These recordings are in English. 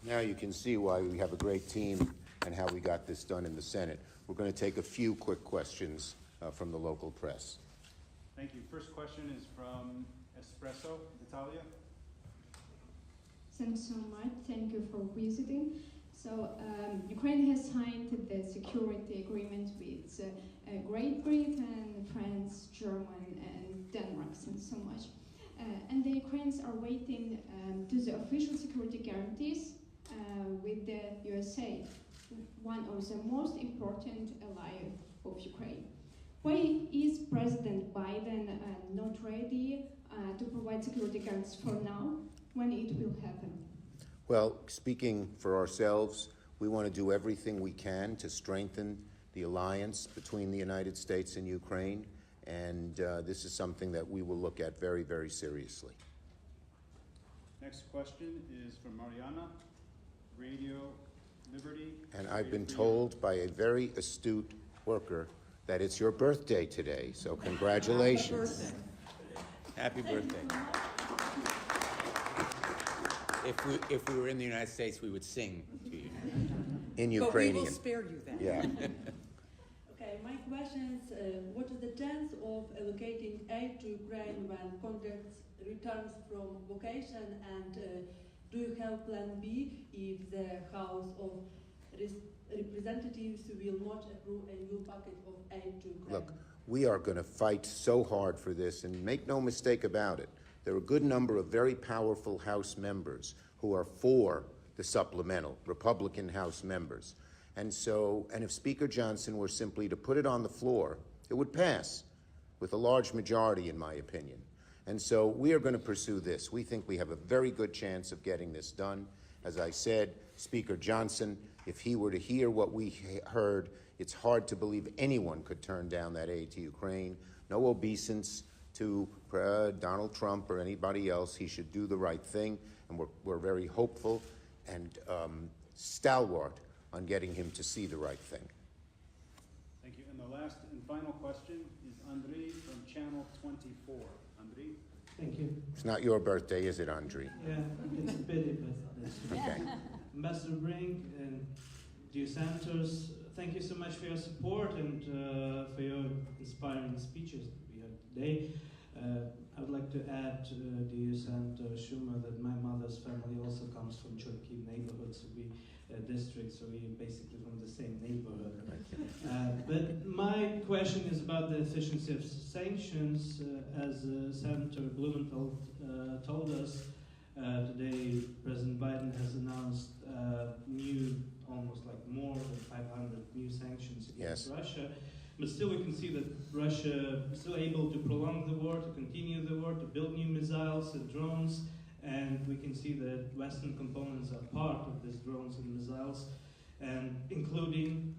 Now you can see why we have a great team and how we got this done in the Senate. We're going to take a few quick questions from the local press. Thank you. First question is from Espresso, Natalia. Thanks so much. Thank you for visiting. So Ukraine has signed the security agreement with Great Britain, France, Germany, and Denmark. Thanks so much. And the Ukrainians are waiting to the official security guarantees with the USA, one of the most important allies of Ukraine. Why is President Biden not ready to provide security guarantees for now, when it will happen? Well, speaking for ourselves, we want to do everything we can to strengthen the alliance between the United States and Ukraine, and this is something that we will look at very, very seriously. Next question is from Mariana, Radio Liberty. And I've been told by a very astute worker that it's your birthday today, so congratulations. Happy birthday. If we were in the United States, we would sing to you. In Ukrainian. But we will spare you that. Yeah. Okay, my question is, what is the chance of allocating aid to Ukraine when Congress returns from vacation, and do you have plan B if the House of Representatives will not approve a new packet of aid to Ukraine? Look, we are going to fight so hard for this, and make no mistake about it. There are a good number of very powerful House members who are for the supplemental, Republican House members. And if Speaker Johnson were simply to put it on the floor, it would pass with a large majority, in my opinion. And so we are going to pursue this. We think we have a very good chance of getting this done. As I said, Speaker Johnson, if he were to hear what we heard, it's hard to believe anyone could turn down that aid to Ukraine. No obeisance to Donald Trump or anybody else. He should do the right thing, and we're very hopeful and stalwart on getting him to see the right thing. Thank you. And the last and final question is Andriy from Channel 24. Andriy? Thank you. It's not your birthday, is it, Andriy? Yeah, it's a pity, but Okay. Ambassador Brink and dear senators, thank you so much for your support and for your inspiring speeches that we had today. I would like to add, dear Senator Schumer, that my mother's family also comes from Cherokee neighborhood, so district, so we're basically from the same neighborhood. But my question is about the efficiency of sanctions. As Senator Blumenthal told us today, President Biden has announced almost like more than 500 new sanctions against Russia. But still we can see that Russia is still able to prolong the war, to continue the war, to build new missiles and drones, and we can see that Western components are part of these drones and missiles, and including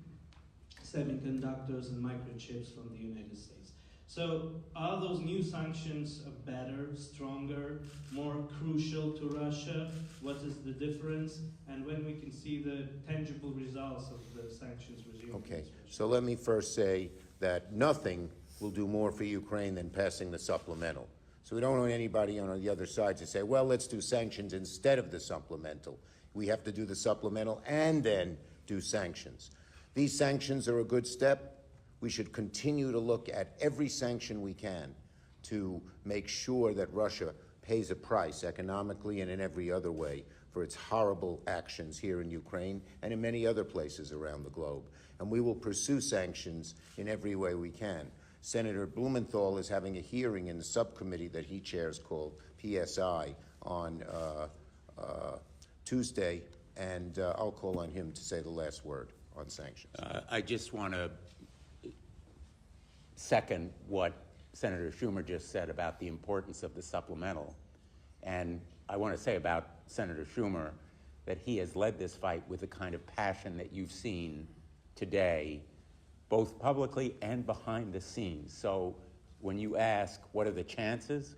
semiconductors and microchips from the United States. So are those new sanctions better, stronger, more crucial to Russia? What is the difference? And when we can see the tangible results of the sanctions regime? Okay, so let me first say that nothing will do more for Ukraine than passing the supplemental. So we don't want anybody on the other side to say, well, let's do sanctions instead of the supplemental. We have to do the supplemental and then do sanctions. These sanctions are a good step. We should continue to look at every sanction we can to make sure that Russia pays a price economically and in every other way for its horrible actions here in Ukraine and in many other places around the globe. And we will pursue sanctions in every way we can. Senator Blumenthal is having a hearing in the subcommittee that he chairs called PSI on Tuesday, and I'll call on him to say the last word on sanctions. I just want to second what Senator Schumer just said about the importance of the supplemental. And I want to say about Senator Schumer that he has led this fight with the kind of passion that you've seen today, both publicly and behind the scenes. So when you ask what are the chances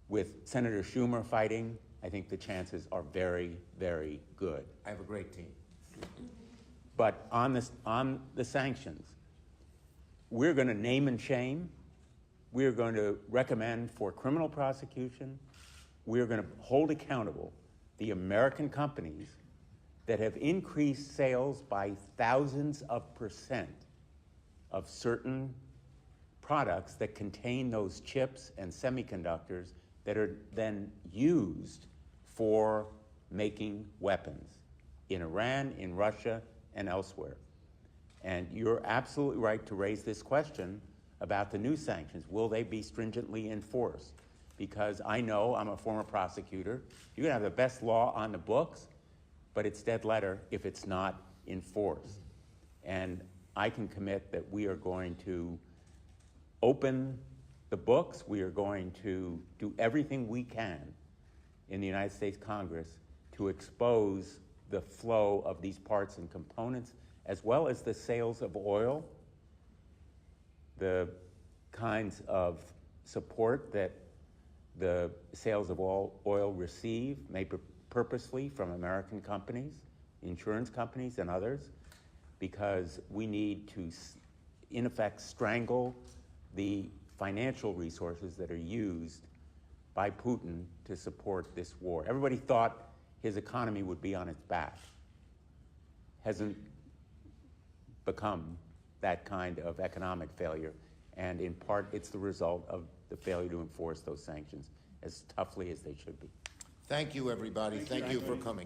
with Senator Schumer fighting, I think the chances are very, very good. I have a great team. But on the sanctions, we're going to name and shame. We're going to recommend for criminal prosecution. We're going to hold accountable the American companies that have increased sales by thousands of percent of certain products that contain those chips and semiconductors that are then used for making weapons in Iran, in Russia, and elsewhere. And you're absolutely right to raise this question about the new sanctions. Will they be stringently enforced? Because I know, I'm a former prosecutor, you can have the best law on the books, but it's dead letter if it's not enforced. And I can commit that we are going to open the books. We are going to do everything we can in the United States Congress to expose the flow of these parts and components, as well as the sales of oil, the kinds of support that the sales of oil receive, maybe purposely from American companies, insurance companies and others, because we need to, in effect, strangle the financial resources that are used by Putin to support this war. Everybody thought his economy would be on its back. Hasn't become that kind of economic failure, and in part it's the result of the failure to enforce those sanctions as toughly as they should be. Thank you, everybody. Thank you for coming.